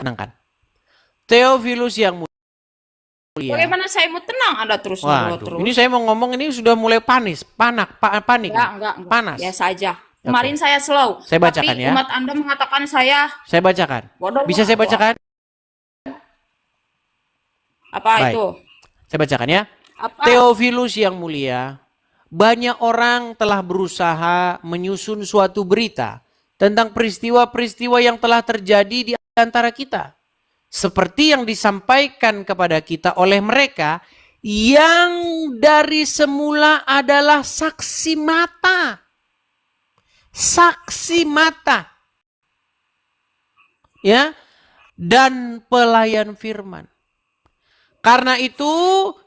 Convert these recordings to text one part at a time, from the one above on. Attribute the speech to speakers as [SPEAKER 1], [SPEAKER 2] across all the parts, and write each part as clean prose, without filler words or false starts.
[SPEAKER 1] tenangkan. Theophilus yang mulia.
[SPEAKER 2] Bagaimana saya mau tenang? Anda terus ngobrol terus.
[SPEAKER 1] Ini saya mau ngomong ini sudah mulai panik.
[SPEAKER 2] Enggak.
[SPEAKER 1] Panas.
[SPEAKER 2] Biasa aja. Kemarin saya slow.
[SPEAKER 1] Saya bacakan
[SPEAKER 2] tapi
[SPEAKER 1] ya.
[SPEAKER 2] umat Anda mengatakan saya.
[SPEAKER 1] Saya bacakan. Bisa saya bacakan?
[SPEAKER 2] Apa
[SPEAKER 1] Baik.
[SPEAKER 2] itu?
[SPEAKER 1] Saya bacakan ya.
[SPEAKER 2] Apa?
[SPEAKER 1] Theophilus yang mulia, banyak orang telah berusaha menyusun suatu berita tentang peristiwa-peristiwa yang telah terjadi di antara kita. Seperti yang disampaikan kepada kita oleh mereka yang dari semula adalah saksi mata. Saksi mata. Ya, dan pelayan firman. Karena itu,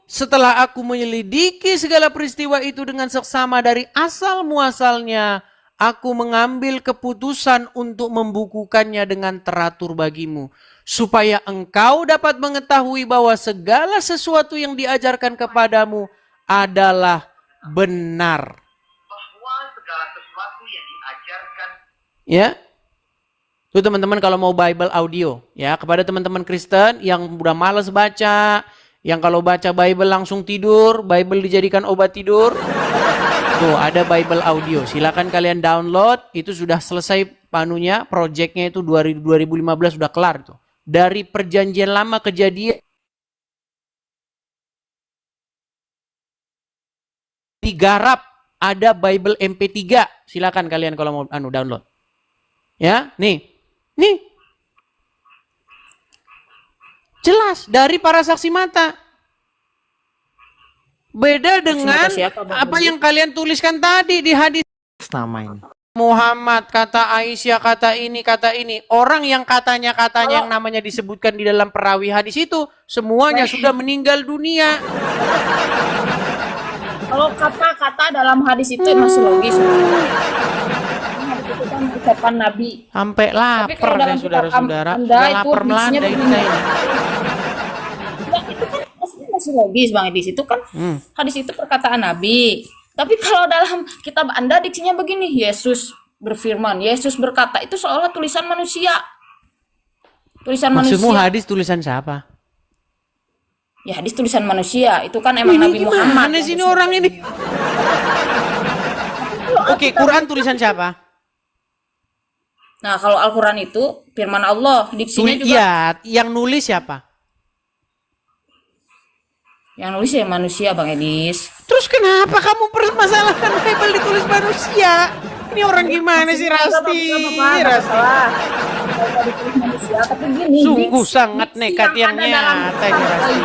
[SPEAKER 1] setelah aku menyelidiki segala peristiwa itu dengan seksama dari asal muasalnya, aku mengambil keputusan untuk membukukannya dengan teratur bagimu, supaya engkau dapat mengetahui bahwa segala sesuatu yang diajarkan kepadamu adalah benar.
[SPEAKER 3] Bahwa segala sesuatu yang diajarkan.
[SPEAKER 1] Ya. Itu teman-teman kalau mau Bible audio ya, kepada teman-teman Kristen yang udah malas baca, yang kalau baca Bible langsung tidur, Bible dijadikan obat tidur. Tuh ada Bible audio, silakan kalian download, itu sudah selesai panunya, projectnya itu 2015 sudah kelar tuh. Dari perjanjian lama kejadian digarap, ada Bible MP3, silakan kalian kalau mau download. Ya, nih. Jelas dari para saksi mata. Beda dengan apa yang kalian tuliskan tadi di hadis
[SPEAKER 4] namanya.
[SPEAKER 1] Muhammad, kata Aisyah, kata ini. Orang yang katanya yang namanya disebutkan di dalam perawi hadis itu semuanya sudah meninggal dunia.
[SPEAKER 2] Kalau kata-kata dalam hadis itu masih logis. Itu kan ucapan Nabi.
[SPEAKER 1] Sampai lapar saya saudara-saudara.
[SPEAKER 2] Anda
[SPEAKER 1] Sudah
[SPEAKER 2] itu
[SPEAKER 1] lapar melanda ini saya.
[SPEAKER 2] Itu kan masih logis Bang Edis. Itu kan hadis itu perkataan Nabi. Tapi kalau dalam kitab Anda diksinya begini, Yesus berfirman, Yesus berkata, itu seolah tulisan manusia. Tulisan
[SPEAKER 1] Maksudmu
[SPEAKER 2] manusia.
[SPEAKER 1] hadis tulisan siapa?
[SPEAKER 2] Ya hadis tulisan manusia. Itu kan emang Nabi Muhammad.
[SPEAKER 1] Mana sini orang ini? Oke, Quran tulisan siapa?
[SPEAKER 2] Nah, kalau Al-Quran itu firman Allah, diksinya juga.
[SPEAKER 1] Iya, yang nulis siapa?
[SPEAKER 2] Yang nulis ya manusia, Bang Edis.
[SPEAKER 1] Terus kenapa kamu permasalahkan Bible ditulis manusia? Ini orang gimana sih, Rasti?
[SPEAKER 2] Tapi gini,
[SPEAKER 1] sungguh sangat nekat yang nyata ini, Rasti.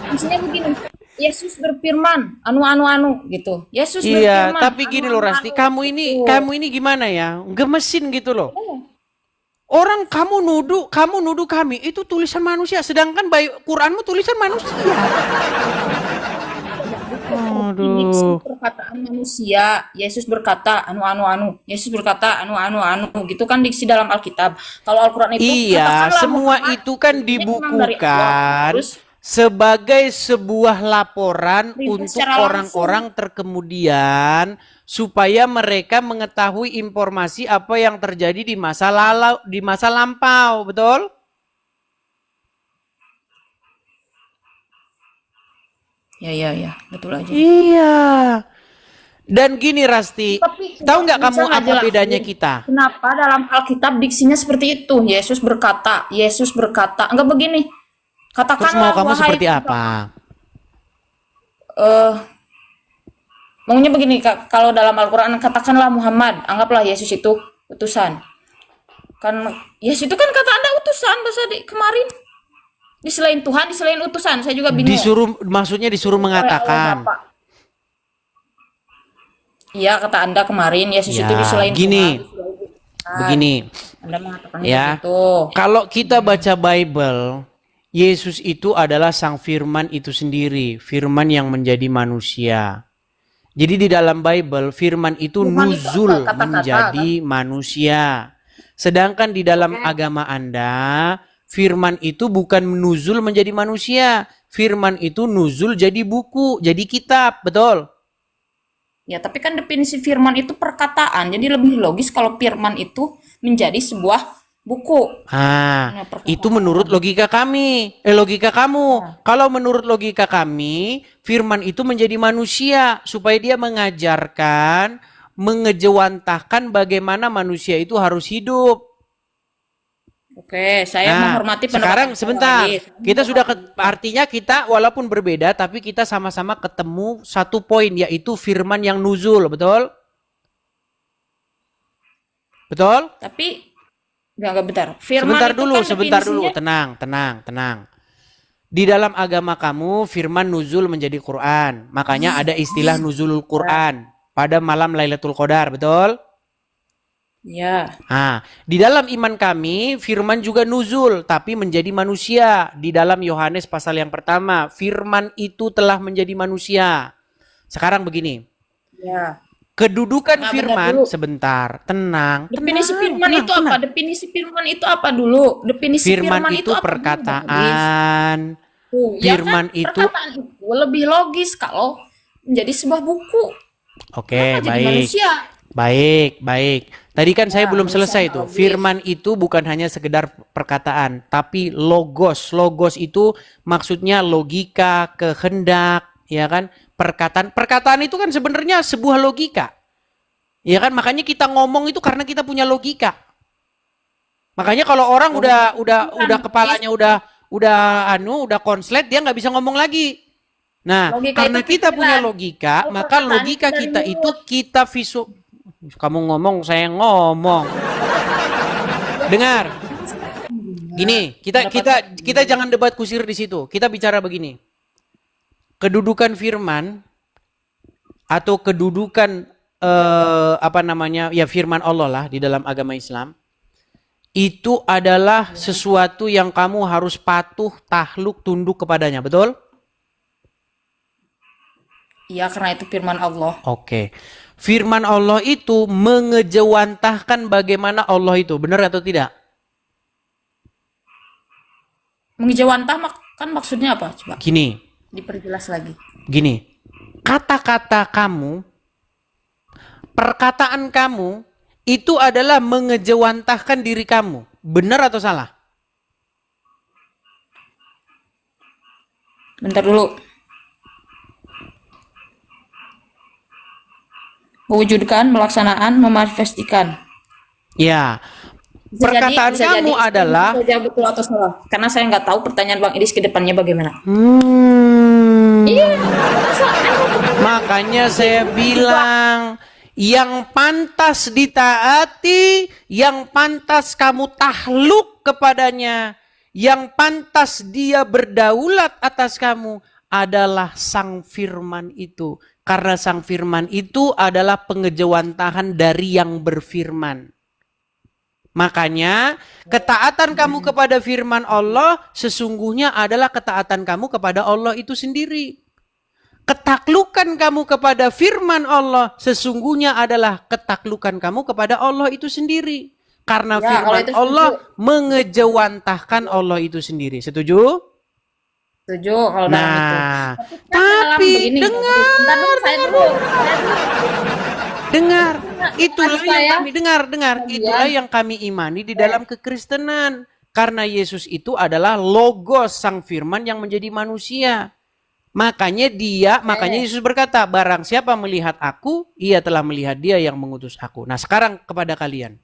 [SPEAKER 2] Misalnya begini, Yesus berfirman, anu gitu. Yesus
[SPEAKER 1] iya,
[SPEAKER 2] berfirman.
[SPEAKER 1] tapi gini loh Rasti, kamu ini gimana ya? Gemesin gitu loh. Orang kamu nuduh kami itu tulisan manusia, sedangkan Quranmu tulisan manusia. Aduh.
[SPEAKER 2] Perkataan manusia, Yesus berkata anu. Yesus berkata anu gitu kan diksi dalam Alkitab. Kalau Al-Quran itu
[SPEAKER 1] iya, semua itu kan dibukukan sebagai sebuah laporan untuk orang-orang terkemudian supaya mereka mengetahui informasi apa yang terjadi di masa lampau, betul?
[SPEAKER 2] Ya, betul aja.
[SPEAKER 1] Iya. Dan gini Rasti, tahu nggak kamu apa bedanya kita?
[SPEAKER 2] Kenapa dalam Alkitab diksinya seperti itu? Yesus berkata, enggak begini. Katakanlah.
[SPEAKER 1] Terus mau kamu seperti apa?
[SPEAKER 2] Maunya begini, kalau dalam Al-Quran katakanlah Muhammad, anggaplah Yesus itu utusan. Kan Yesus itu kan kata Anda utusan bahasa kemarin. Di selain Tuhan, di selain utusan, saya juga bingung.
[SPEAKER 1] Maksudnya disuruh mengatakan.
[SPEAKER 2] Iya, kata Anda kemarin Yesus itu di selain Tuhan.
[SPEAKER 1] Begini.
[SPEAKER 2] Anda mengatakan
[SPEAKER 1] ya.
[SPEAKER 2] Itu.
[SPEAKER 1] Kalau kita baca Bible, Yesus itu adalah sang firman itu sendiri, firman yang menjadi manusia. Jadi di dalam Bible, firman itu nuzul menjadi manusia. Sedangkan di dalam agama Anda, firman itu bukan nuzul menjadi manusia. Firman itu nuzul jadi buku, jadi kitab, betul?
[SPEAKER 2] Ya, tapi kan definisi firman itu perkataan. Jadi lebih logis kalau firman itu menjadi sebuah buku.
[SPEAKER 1] Ah,
[SPEAKER 2] Nah, perkataan.
[SPEAKER 1] itu menurut logika kami, logika kamu. Kalau menurut logika kami, firman itu menjadi manusia supaya dia mengajarkan, mengejawantahkan bagaimana manusia itu harus hidup.
[SPEAKER 2] Oke, saya
[SPEAKER 1] Nah,
[SPEAKER 2] menghormati
[SPEAKER 1] sekarang
[SPEAKER 2] pendapat
[SPEAKER 1] sebentar.
[SPEAKER 2] Bang Edis.
[SPEAKER 1] Kita sudah artinya kita walaupun berbeda tapi kita sama-sama ketemu satu poin yaitu firman yang nuzul, betul? Betul?
[SPEAKER 2] Tapi enggak bentar. Firman
[SPEAKER 1] Sebentar
[SPEAKER 2] itu
[SPEAKER 1] dulu,
[SPEAKER 2] kan
[SPEAKER 1] sebentar dulu.
[SPEAKER 2] definisinya
[SPEAKER 1] Tenang. Di dalam agama kamu firman nuzul menjadi Quran. Makanya ada istilah nuzulul Quran pada malam Lailatul Qadar, betul?
[SPEAKER 2] ya.
[SPEAKER 1] Nah, di dalam iman kami firman juga nuzul tapi menjadi manusia. Di dalam Yohanes pasal yang pertama, firman itu telah menjadi manusia. Sekarang begini,
[SPEAKER 2] Ya.
[SPEAKER 1] kedudukan
[SPEAKER 2] Nah, bentar
[SPEAKER 1] firman
[SPEAKER 2] dulu.
[SPEAKER 1] sebentar, tenang.
[SPEAKER 2] Definisi
[SPEAKER 1] tenang,
[SPEAKER 2] firman
[SPEAKER 1] tenang,
[SPEAKER 2] itu apa?
[SPEAKER 1] tenang.
[SPEAKER 2] Definisi firman itu apa dulu? Definisi
[SPEAKER 1] Firman itu
[SPEAKER 2] apa dulu, Bang Edis?
[SPEAKER 1] perkataan.
[SPEAKER 2] Tuh,
[SPEAKER 1] Firman
[SPEAKER 2] ya kan,
[SPEAKER 1] itu
[SPEAKER 2] perkataan itu lebih logis kalau menjadi sebuah buku.
[SPEAKER 1] Oke,
[SPEAKER 2] Kenapa jadi
[SPEAKER 1] baik.
[SPEAKER 2] manusia?
[SPEAKER 1] Baik. Tadi kan saya
[SPEAKER 2] Ya,
[SPEAKER 1] belum
[SPEAKER 2] manusia
[SPEAKER 1] selesai
[SPEAKER 2] nggak
[SPEAKER 1] tuh.
[SPEAKER 2] logis.
[SPEAKER 1] Firman itu bukan hanya sekedar perkataan, tapi logos. Logos itu maksudnya logika, kehendak, ya kan? Perkataan. Perkataan itu kan sebenarnya sebuah logika. Ya kan? Makanya kita ngomong itu karena kita punya logika. Makanya kalau orang udah kepalanya udah konslet, dia nggak bisa ngomong lagi. Nah,
[SPEAKER 2] Logika
[SPEAKER 1] karena
[SPEAKER 2] itu
[SPEAKER 1] kita punya
[SPEAKER 2] pikiran.
[SPEAKER 1] logika,
[SPEAKER 2] Kalau
[SPEAKER 1] maka
[SPEAKER 2] perkataan
[SPEAKER 1] logika
[SPEAKER 2] dari
[SPEAKER 1] kita itu
[SPEAKER 2] mulut.
[SPEAKER 1] kita kamu ngomong, saya ngomong. Dengar. Gini, kita jangan debat kusir di situ. Kita bicara begini. Kedudukan firman atau kedudukan firman Allah lah di dalam agama Islam itu adalah sesuatu yang kamu harus patuh, takluk, tunduk kepadanya, betul?
[SPEAKER 2] Iya, karena itu firman Allah.
[SPEAKER 1] Oke. Firman Allah itu mengejawantahkan bagaimana Allah itu, benar atau tidak?
[SPEAKER 2] Mengejawantah kan maksudnya apa? Coba
[SPEAKER 1] Gini.
[SPEAKER 2] diperjelas lagi.
[SPEAKER 1] Kata-kata kamu, perkataan kamu itu adalah mengejawantahkan diri kamu. Benar atau salah?
[SPEAKER 2] Bentar dulu. Mewujudkan, melaksanaan, memanifestikan.
[SPEAKER 1] Ya. Perkataan
[SPEAKER 2] Bisa
[SPEAKER 1] kamu
[SPEAKER 2] jadi,
[SPEAKER 1] adalah
[SPEAKER 2] bisa jadi betul atau salah. Karena saya nggak tahu pertanyaan Bang Idis ke depannya bagaimana. Iya,
[SPEAKER 1] makanya saya bilang yang pantas ditaati, yang pantas kamu takluk kepadanya, yang pantas dia berdaulat atas kamu adalah Sang Firman itu. Karena Sang Firman itu adalah pengejawantahan dari yang berfirman. Makanya ketaatan kamu kepada firman Allah sesungguhnya adalah ketaatan kamu kepada Allah itu sendiri. Ketaklukan kamu kepada firman Allah sesungguhnya adalah ketaklukan kamu kepada Allah itu sendiri. Karena
[SPEAKER 2] Ya, kalau
[SPEAKER 1] firman
[SPEAKER 2] itu
[SPEAKER 1] Allah
[SPEAKER 2] setuju.
[SPEAKER 1] mengejawantahkan Allah itu sendiri. Setuju?
[SPEAKER 2] setuju kalau dalam itu.
[SPEAKER 1] Nah,
[SPEAKER 2] Kan dalam
[SPEAKER 1] tapi
[SPEAKER 2] begini,
[SPEAKER 1] dengar,
[SPEAKER 2] bentar dulu, saya dulu.
[SPEAKER 1] dengar. Itulah
[SPEAKER 2] Maksud
[SPEAKER 1] yang
[SPEAKER 2] saya,
[SPEAKER 1] kami dengar.
[SPEAKER 2] kemudian-
[SPEAKER 1] Itulah yang kami imani di dalam kekristenan. Karena Yesus itu adalah logos Sang Firman yang menjadi manusia. Makanya Yesus berkata, barang siapa melihat aku, ia telah melihat dia yang mengutus aku. Nah sekarang kepada kalian.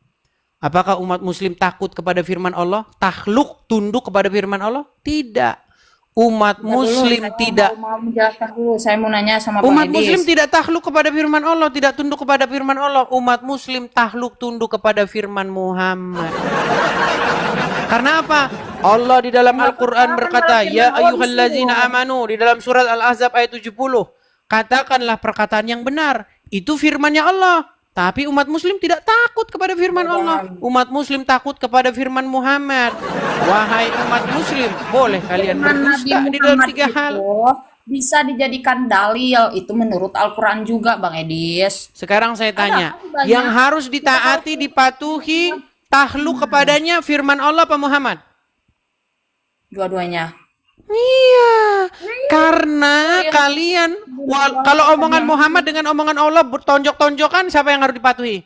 [SPEAKER 1] Apakah umat muslim takut kepada firman Allah? Takluk, tunduk kepada firman Allah? Tidak. Umat muslim tidak.
[SPEAKER 2] Mau menjelaskan dulu. Saya mau nanya sama Bang
[SPEAKER 1] Umat
[SPEAKER 2] Edis.
[SPEAKER 1] muslim tidak takluk kepada firman Allah, tidak tunduk kepada firman Allah. Umat muslim takluk tunduk kepada firman Muhammad. Karena apa? Allah di dalam Al-Quran berkata, ya ayyuhallazina amanu, di dalam surat Al-Ahzab ayat 70. Katakanlah perkataan yang benar. Itu firmannya Allah. Tapi umat muslim tidak takut kepada firman Allah. Umat muslim takut kepada firman Muhammad. Wahai umat muslim, boleh kalian berdusta di dalam 3 hal.
[SPEAKER 2] Bisa dijadikan dalil itu menurut Al-Quran juga, Bang Edis.
[SPEAKER 1] Sekarang saya tanya,
[SPEAKER 2] banyak.
[SPEAKER 1] yang harus ditaati, dipatuhi, takluk kepadanya firman Allah apa Muhammad?
[SPEAKER 2] Dua-duanya.
[SPEAKER 1] Iya, karena kalian kalau omongan Muhammad dengan omongan Allah bertonjok-tonjokan, siapa yang harus dipatuhi?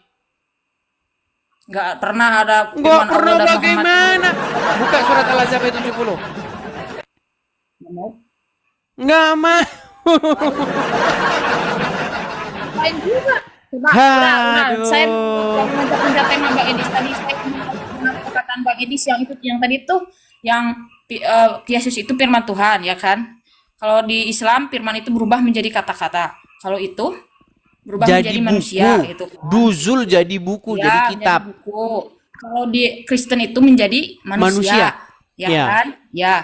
[SPEAKER 2] Nggak pernah ada
[SPEAKER 1] Nggak
[SPEAKER 2] firman Allah
[SPEAKER 1] pernah
[SPEAKER 2] dan Muhammad.
[SPEAKER 1] bagaimana? Buka surat Al-Ahzab ayat 70.
[SPEAKER 2] Nggak mau.
[SPEAKER 1] Nggak mau.
[SPEAKER 2] Lain juga. Coba,
[SPEAKER 1] Aduh.
[SPEAKER 2] saya mencet tema Bang Edis tadi, saya perkataan Bang Edis yang itu, yang tadi tuh, yang Yesus itu firman Tuhan, ya kan? Kalau di Islam firman itu berubah menjadi kata-kata. Kalau itu berubah
[SPEAKER 1] Jadi
[SPEAKER 2] menjadi manusia,
[SPEAKER 1] buku.
[SPEAKER 2] gitu.
[SPEAKER 1] Duzul jadi buku,
[SPEAKER 2] Ya,
[SPEAKER 1] jadi
[SPEAKER 2] menjadi
[SPEAKER 1] kitab.
[SPEAKER 2] buku. Kalau di Kristen itu menjadi manusia, ya
[SPEAKER 1] Ya.
[SPEAKER 2] kan? Ya.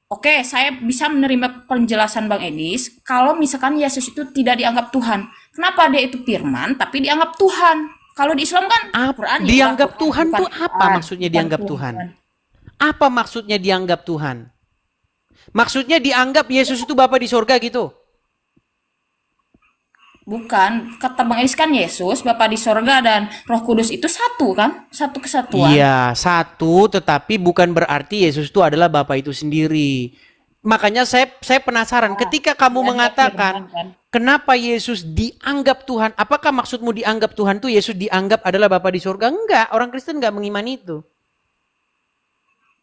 [SPEAKER 2] Oke, saya bisa menerima penjelasan Bang Edis kalau misalkan Yesus itu tidak dianggap Tuhan. Kenapa dia itu firman tapi dianggap Tuhan? Kalau di Islam kan Quran ya
[SPEAKER 1] Dianggap
[SPEAKER 2] udah
[SPEAKER 1] Tuhan
[SPEAKER 2] bukan
[SPEAKER 1] tuh apa
[SPEAKER 2] Tuhan,
[SPEAKER 1] maksudnya
[SPEAKER 2] bukan
[SPEAKER 1] dianggap Tuhan? Apa maksudnya dianggap Tuhan? Maksudnya dianggap Yesus itu Bapa di sorga gitu?
[SPEAKER 2] Bukan, kata Bang Edis kan Yesus, Bapa di sorga dan Roh Kudus itu satu kan? Satu kesatuan.
[SPEAKER 1] Iya, satu, tetapi bukan berarti Yesus itu adalah Bapa itu sendiri. Makanya saya penasaran ketika kamu
[SPEAKER 2] dianggap
[SPEAKER 1] mengatakan
[SPEAKER 2] firman, kan?
[SPEAKER 1] kenapa Yesus dianggap Tuhan? Apakah maksudmu dianggap Tuhan tuh Yesus dianggap adalah Bapa di sorga? Enggak, orang Kristen enggak mengimani itu.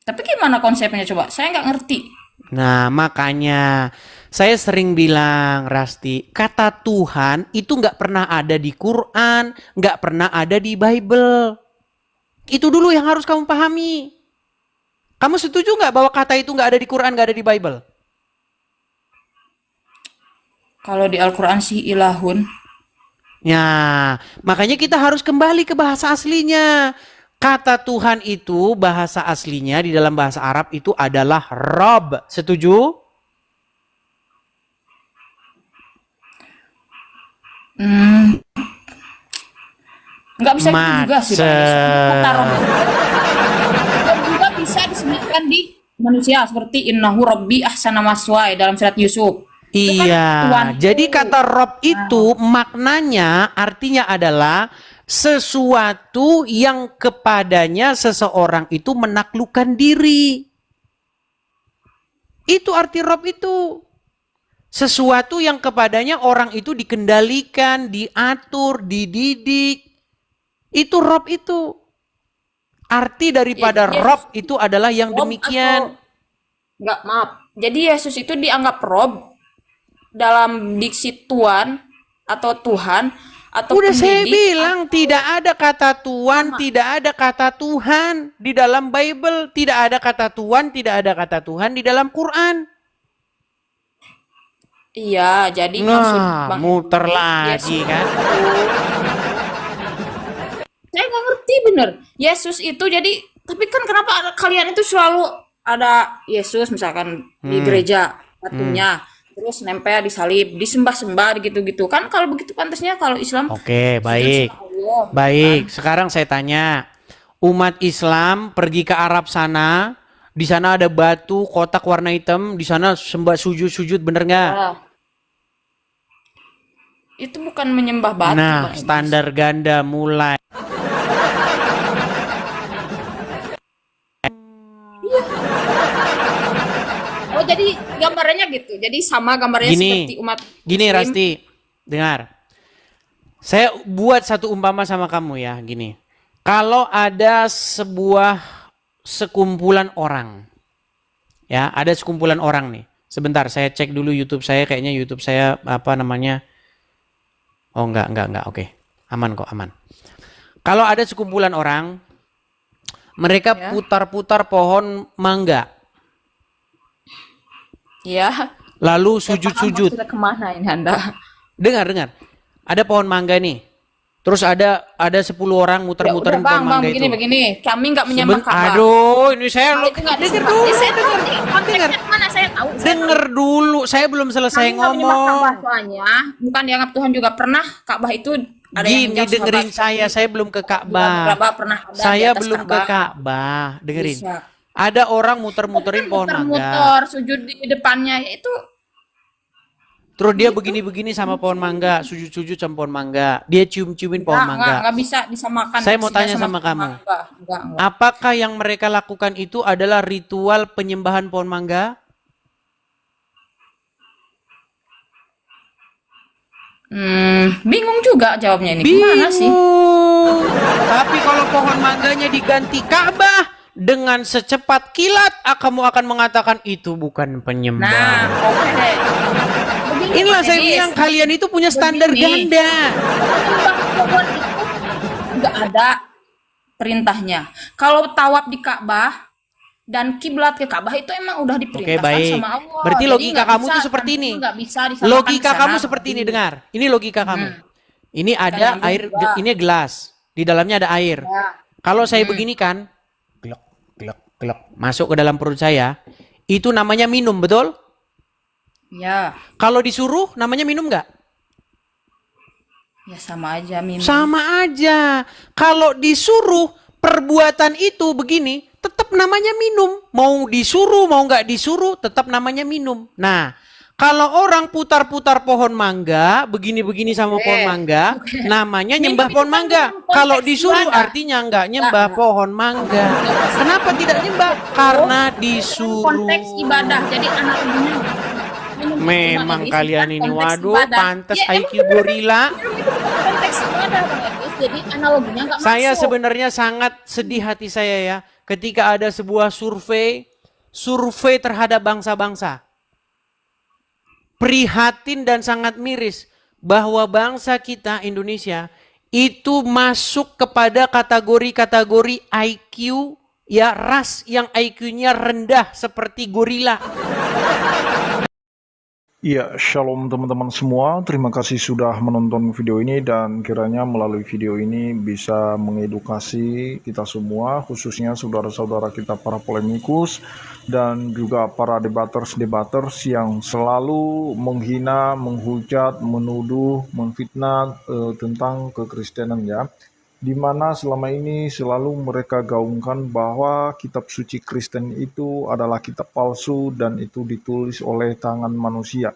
[SPEAKER 2] Tapi gimana konsepnya coba? Saya nggak ngerti.
[SPEAKER 1] Nah, makanya saya sering bilang, Rasti, kata Tuhan itu nggak pernah ada di Quran, nggak pernah ada di Bible. Itu dulu yang harus kamu pahami. Kamu setuju nggak bahwa kata itu nggak ada di Quran, nggak ada di Bible?
[SPEAKER 2] Kalau di Al-Quran sih ilahun.
[SPEAKER 1] Ya, makanya kita harus kembali ke bahasa aslinya. Kata Tuhan itu bahasa aslinya di dalam bahasa Arab itu adalah Rob. Setuju?
[SPEAKER 2] Nggak bisa gitu juga sih Bang Edis. Kata Rob juga bisa disebutkan di manusia seperti innahu rabbi ahsana maswaya dalam surat Yusuf. Itu kan
[SPEAKER 1] Iya,
[SPEAKER 2] Tuanku.
[SPEAKER 1] jadi kata Rob itu maknanya artinya adalah sesuatu yang kepadanya seseorang itu menaklukkan diri. Itu arti Rob itu. Sesuatu yang kepadanya orang itu dikendalikan, diatur, dididik. Itu Rob itu. Arti daripada
[SPEAKER 2] Yes.
[SPEAKER 1] Rob itu adalah yang
[SPEAKER 2] Rob
[SPEAKER 1] demikian.
[SPEAKER 2] Nggak, maaf. Jadi Yesus itu dianggap Rob dalam diksi Tuan atau Tuhan atau
[SPEAKER 1] Udah saya
[SPEAKER 2] pendidik.
[SPEAKER 1] bilang tidak ada kata Tuhan, tidak ada kata Tuhan di dalam Bible, tidak ada kata Tuhan, tidak ada kata Tuhan di dalam Quran.
[SPEAKER 2] Iya, jadi maksud
[SPEAKER 1] Nah,
[SPEAKER 2] Bang
[SPEAKER 1] muter
[SPEAKER 2] Edis,
[SPEAKER 1] lagi
[SPEAKER 2] Yesus
[SPEAKER 1] kan?
[SPEAKER 2] Saya nggak ngerti bener. Yesus itu jadi, tapi kan kenapa kalian itu selalu ada Yesus misalkan di gereja batunya, terus nempel di salib, disembah-sembah gitu-gitu. Kan kalau begitu pantasnya kalau Islam
[SPEAKER 1] Oke, baik.
[SPEAKER 2] sujud sama Allah,
[SPEAKER 1] Baik,
[SPEAKER 2] kan?
[SPEAKER 1] sekarang saya tanya. Umat Islam pergi ke Arab sana, di sana ada batu, kotak warna hitam, di sana sembah sujud-sujud, bener nggak?
[SPEAKER 2] Nah, itu bukan menyembah batu,
[SPEAKER 1] Nah,
[SPEAKER 2] Bang Edis.
[SPEAKER 1] standar ganda mulai.
[SPEAKER 2] Oh, jadi gambarannya gitu. Jadi sama gambarnya seperti umat
[SPEAKER 1] Gini
[SPEAKER 2] Muslim.
[SPEAKER 1] Rasti, dengar. Saya buat satu umpama sama kamu ya, gini. Kalau ada sebuah sekumpulan orang, ya, ada sekumpulan orang nih. Sebentar, saya cek dulu YouTube saya. Kayaknya YouTube saya apa namanya? Oh enggak. Oke, aman kok, aman. Kalau ada sekumpulan orang, mereka
[SPEAKER 2] Ya.
[SPEAKER 1] putar-putar pohon mangga,
[SPEAKER 2] Ya.
[SPEAKER 1] lalu
[SPEAKER 2] Saya paham
[SPEAKER 1] sujud-sujud.
[SPEAKER 2] maksudnya kemana ini Anda?
[SPEAKER 1] Dengar. Ada pohon mangga nih. Terus ada 10 orang
[SPEAKER 2] Ya
[SPEAKER 1] muter-muterin
[SPEAKER 2] udah
[SPEAKER 1] pohon
[SPEAKER 2] bang,
[SPEAKER 1] mangga itu.
[SPEAKER 2] begini. Kami nggak menyembah Ka'bah.
[SPEAKER 1] Aduh, ini saya
[SPEAKER 2] Kalau itu nggak
[SPEAKER 1] denger
[SPEAKER 2] disembah.
[SPEAKER 1] dulu.
[SPEAKER 2] Ya, saya tahu nih.
[SPEAKER 1] Dengar.
[SPEAKER 2] Konteksnya mana saya tahu. Saya
[SPEAKER 1] Denger dulu, saya belum selesai
[SPEAKER 2] Kami nggak menyembah
[SPEAKER 1] ngomong.
[SPEAKER 2] Ka'bah soalnya. Bukan dianggap Tuhan juga pernah. Ka'bah itu ada yang
[SPEAKER 1] Gini,
[SPEAKER 2] menjauh
[SPEAKER 1] dengerin
[SPEAKER 2] sahabat.
[SPEAKER 1] saya belum ke
[SPEAKER 2] Bulan
[SPEAKER 1] Ka'bah.
[SPEAKER 2] Ka'bah pernah ada di
[SPEAKER 1] Saya
[SPEAKER 2] atas
[SPEAKER 1] belum ke Ka'bah. Dengerin.
[SPEAKER 2] Bisa.
[SPEAKER 1] Ada orang muter-muterin pohon mangga.
[SPEAKER 2] Muter-muter, sujud di depannya. Ya, itu
[SPEAKER 1] Terus dia begini-begini sama pohon mangga, sujud-sujud sama pohon mangga. Dia cium-ciumin pohon mangga.
[SPEAKER 2] nggak bisa disamakan.
[SPEAKER 1] Saya mau
[SPEAKER 2] Tidak
[SPEAKER 1] tanya sama kamu.
[SPEAKER 2] Enggak.
[SPEAKER 1] Apakah yang mereka lakukan itu adalah ritual penyembahan pohon mangga?
[SPEAKER 2] Bingung juga jawabnya ini. Gimana sih?
[SPEAKER 1] Bingung. Tapi kalau pohon mangganya diganti Ka'bah dengan secepat kilat, kamu akan mengatakan itu bukan
[SPEAKER 2] Nah,
[SPEAKER 1] penyembah.
[SPEAKER 2] oke deh. Begini,
[SPEAKER 1] Inilah
[SPEAKER 2] Pak
[SPEAKER 1] saya
[SPEAKER 2] Dedis.
[SPEAKER 1] bilang kalian itu punya standar
[SPEAKER 2] Begini.
[SPEAKER 1] ganda.
[SPEAKER 2] Menyembah pohon itu nggak ada perintahnya. Kalau tawaf di Ka'bah dan kiblat ke Ka'bah itu emang udah
[SPEAKER 1] Oke,
[SPEAKER 2] diperintahkan
[SPEAKER 1] baik.
[SPEAKER 2] sama Allah.
[SPEAKER 1] Berarti
[SPEAKER 2] Jadi
[SPEAKER 1] logika
[SPEAKER 2] nggak
[SPEAKER 1] kamu
[SPEAKER 2] bisa,
[SPEAKER 1] tuh seperti
[SPEAKER 2] kan,
[SPEAKER 1] ini.
[SPEAKER 2] nggak bisa disamakan
[SPEAKER 1] Logika
[SPEAKER 2] ke sana.
[SPEAKER 1] kamu seperti ini, dengar. Ini logika kamu. Ini ada
[SPEAKER 2] nyambung
[SPEAKER 1] air,
[SPEAKER 2] juga.
[SPEAKER 1] ini gelas. Di dalamnya ada air.
[SPEAKER 2] Ya.
[SPEAKER 1] Kalau saya begini kan, glek, glek, glek, masuk ke dalam perut saya, itu namanya minum, betul?
[SPEAKER 2] Ya,
[SPEAKER 1] Kalau disuruh, namanya minum nggak?
[SPEAKER 2] ya sama aja minum.
[SPEAKER 1] Sama aja. Kalau disuruh, perbuatan itu begini, tetap namanya minum. Mau disuruh, mau nggak disuruh, tetap namanya minum. Nah, kalau orang putar-putar pohon mangga, begini-begini sama pohon mangga, namanya nyembah
[SPEAKER 2] Minum
[SPEAKER 1] pohon
[SPEAKER 2] itu kan
[SPEAKER 1] mangga.
[SPEAKER 2] dalam konteks
[SPEAKER 1] Kalau disuruh
[SPEAKER 2] ibadah.
[SPEAKER 1] artinya nggak nyembah pohon mangga. Kenapa tidak nyembah? Karena disuruh.
[SPEAKER 2] Konteks ibadah. Jadi analoginya minum itu
[SPEAKER 1] Memang
[SPEAKER 2] Bang Edis,
[SPEAKER 1] kalian
[SPEAKER 2] bukan
[SPEAKER 1] ini,
[SPEAKER 2] konteks
[SPEAKER 1] waduh,
[SPEAKER 2] ibadah.
[SPEAKER 1] pantas
[SPEAKER 2] Ya, emang
[SPEAKER 1] IQ
[SPEAKER 2] bener,
[SPEAKER 1] gorila.
[SPEAKER 2] minum itu bukan konteks ibadah Bang Edis. Jadi analoginya nggak
[SPEAKER 1] Saya
[SPEAKER 2] masuk.
[SPEAKER 1] sebenarnya sangat sedih hati saya ya ketika ada sebuah survei terhadap bangsa-bangsa. Prihatin dan sangat miris bahwa bangsa kita Indonesia itu masuk kepada kategori-kategori IQ ya, ras yang IQ-nya rendah seperti gorila.
[SPEAKER 4] Ya, shalom teman-teman semua. Terima kasih sudah menonton video ini dan kiranya melalui video ini bisa mengedukasi kita semua, khususnya saudara-saudara kita para polemikus dan juga para debaters yang selalu menghina, menghujat, menuduh, memfitnah tentang kekristenan ya. Di mana selama ini selalu mereka gaungkan bahwa kitab suci Kristen itu adalah kitab palsu dan itu ditulis oleh tangan manusia.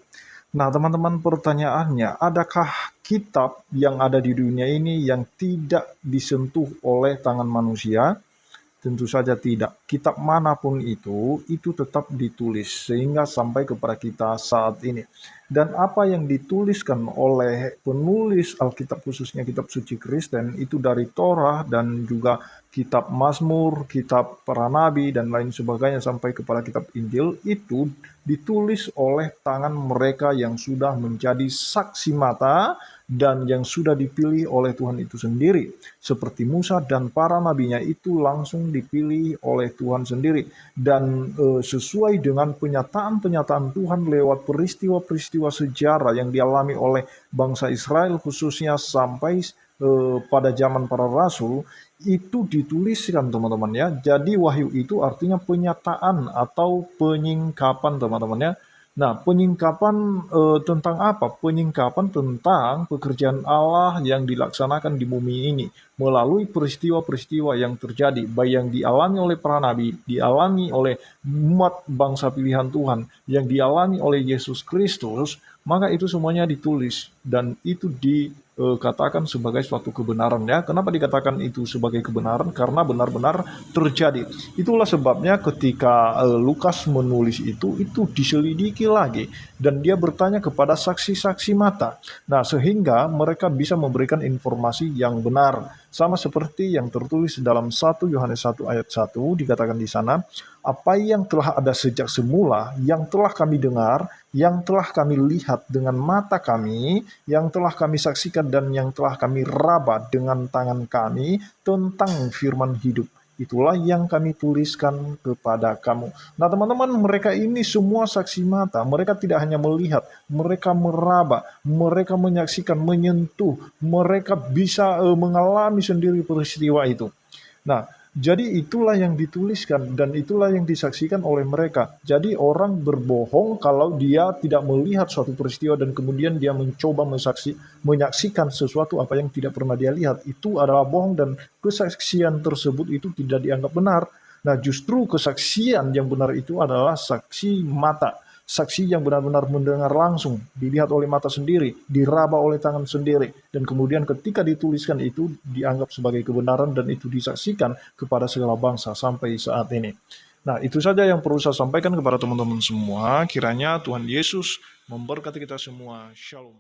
[SPEAKER 4] Nah, teman-teman, pertanyaannya, adakah kitab yang ada di dunia ini yang tidak disentuh oleh tangan manusia? Tentu saja tidak. Kitab manapun itu tetap ditulis sehingga sampai kepada kita saat ini. Dan apa yang dituliskan oleh penulis Alkitab, khususnya kitab suci Kristen, itu dari Torah dan juga kitab Mazmur, kitab para nabi, dan lain sebagainya sampai kepada kitab Injil, itu ditulis oleh tangan mereka yang sudah menjadi saksi mata dan yang sudah dipilih oleh Tuhan itu sendiri. Seperti Musa dan para nabinya itu langsung dipilih oleh Tuhan sendiri. Dan sesuai dengan penyataan-penyataan Tuhan lewat peristiwa-peristiwa sejarah yang dialami oleh bangsa Israel, khususnya sampai pada zaman para rasul, itu dituliskan teman-teman ya. Jadi wahyu itu artinya penyataan atau penyingkapan teman-teman ya. Nah, penyingkapan tentang apa? Penyingkapan tentang pekerjaan Allah yang dilaksanakan di bumi ini melalui peristiwa-peristiwa yang terjadi, baik yang dialami oleh para nabi, dialami oleh umat bangsa pilihan Tuhan, yang dialami oleh Yesus Kristus, maka itu semuanya ditulis dan itu dikatakan sebagai suatu kebenaran ya. Kenapa dikatakan itu sebagai kebenaran? Karena benar-benar terjadi. Itulah sebabnya ketika Lukas menulis itu diselidiki lagi dan dia bertanya kepada saksi-saksi mata. Nah, sehingga mereka bisa memberikan informasi yang benar. Sama seperti yang tertulis dalam 1 Yohanes 1 ayat 1 dikatakan di sana, apa yang telah ada sejak semula, yang telah kami dengar, yang telah kami lihat dengan mata kami, yang telah kami saksikan dan yang telah kami raba dengan tangan kami tentang firman hidup. Itulah yang kami tuliskan kepada kamu. Nah teman-teman, mereka ini semua saksi mata. Mereka tidak hanya melihat, mereka meraba, mereka menyaksikan, menyentuh, mereka bisa mengalami sendiri peristiwa itu. Nah, jadi itulah yang dituliskan dan itulah yang disaksikan oleh mereka. Jadi orang berbohong kalau dia tidak melihat suatu peristiwa dan kemudian dia mencoba menyaksikan sesuatu apa yang tidak pernah dia lihat. Itu adalah bohong dan kesaksian tersebut itu tidak dianggap benar. Nah, justru kesaksian yang benar itu adalah saksi mata. Saksi yang benar-benar mendengar langsung, dilihat oleh mata sendiri, diraba oleh tangan sendiri, dan kemudian ketika dituliskan itu dianggap sebagai kebenaran dan itu disaksikan kepada segala bangsa sampai saat ini. Nah, itu saja yang perlu saya sampaikan kepada teman-teman semua. Kiranya Tuhan Yesus memberkati kita semua. Shalom.